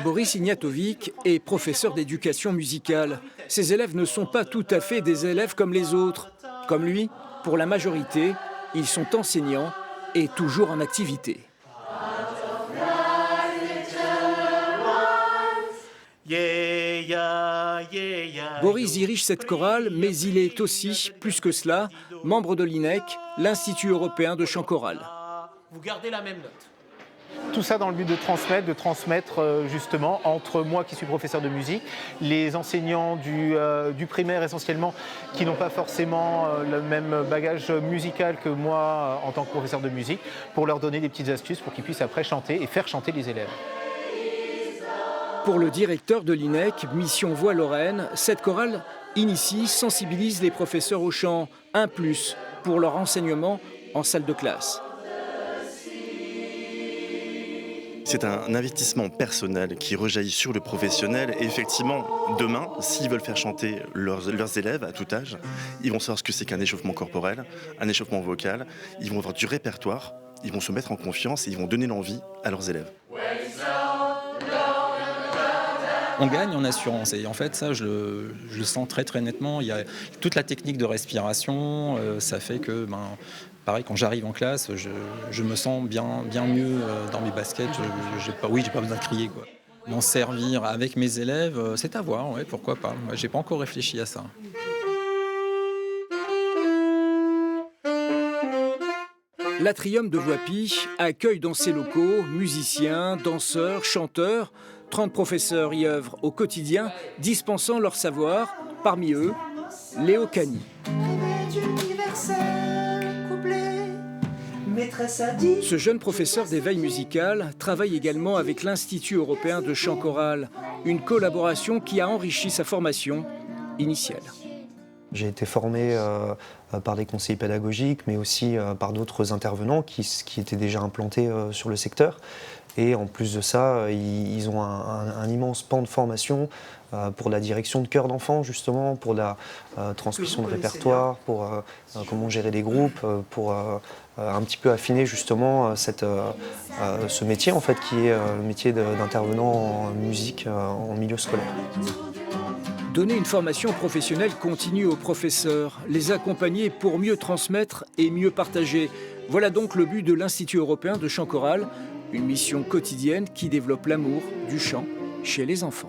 Boris Ignatovic est professeur d'éducation musicale. Ses élèves ne sont pas tout à fait des élèves comme les autres. Comme lui, pour la majorité, ils sont enseignants et toujours en activité. Boris dirige cette chorale, mais il est aussi, plus que cela, membre de l'INEC, l'Institut européen de chant choral. Vous gardez la même note. Tout ça dans le but de transmettre justement entre moi qui suis professeur de musique, les enseignants du primaire essentiellement qui n'ont pas forcément le même bagage musical que moi en tant que professeur de musique, pour leur donner des petites astuces pour qu'ils puissent après chanter et faire chanter les élèves. Pour le directeur de l'INEC, Mission Voix Lorraine, cette chorale initie, sensibilise les professeurs au chant, un plus pour leur enseignement en salle de classe. C'est un investissement personnel qui rejaillit sur le professionnel et effectivement, demain, s'ils veulent faire chanter leurs élèves à tout âge, ils vont savoir ce que c'est qu'un échauffement corporel, un échauffement vocal, ils vont avoir du répertoire, ils vont se mettre en confiance et ils vont donner l'envie à leurs élèves. On gagne en assurance et en fait ça je le sens très très nettement. Il y a toute la technique de respiration, ça fait que pareil quand j'arrive en classe je me sens bien mieux dans mes baskets. J'ai pas besoin de crier quoi. M'en servir avec mes élèves, c'est à voir, ouais, pourquoi pas. Moi, j'ai pas encore réfléchi à ça. L'Atrium de Voipy accueille dans ses locaux musiciens, danseurs, chanteurs. 30 professeurs y œuvrent au quotidien, dispensant leur savoir. Parmi eux, Léo Cagny. Ce jeune professeur d'éveil musical travaille également avec l'Institut européen de chant choral, une collaboration qui a enrichi sa formation initiale. J'ai été formé par des conseillers pédagogiques, mais aussi par d'autres intervenants qui étaient déjà implantés sur le secteur. Et en plus de ça, ils ont un immense pan de formation pour la direction de chœur d'enfants, justement, pour la transmission de répertoire, pour comment gérer des groupes, pour un petit peu affiner justement ce métier, en fait, qui est le métier d'intervenant en musique en milieu scolaire. Donner une formation professionnelle continue aux professeurs, les accompagner pour mieux transmettre et mieux partager. Voilà donc le but de l'Institut européen de chant choral, une mission quotidienne qui développe l'amour du chant chez les enfants.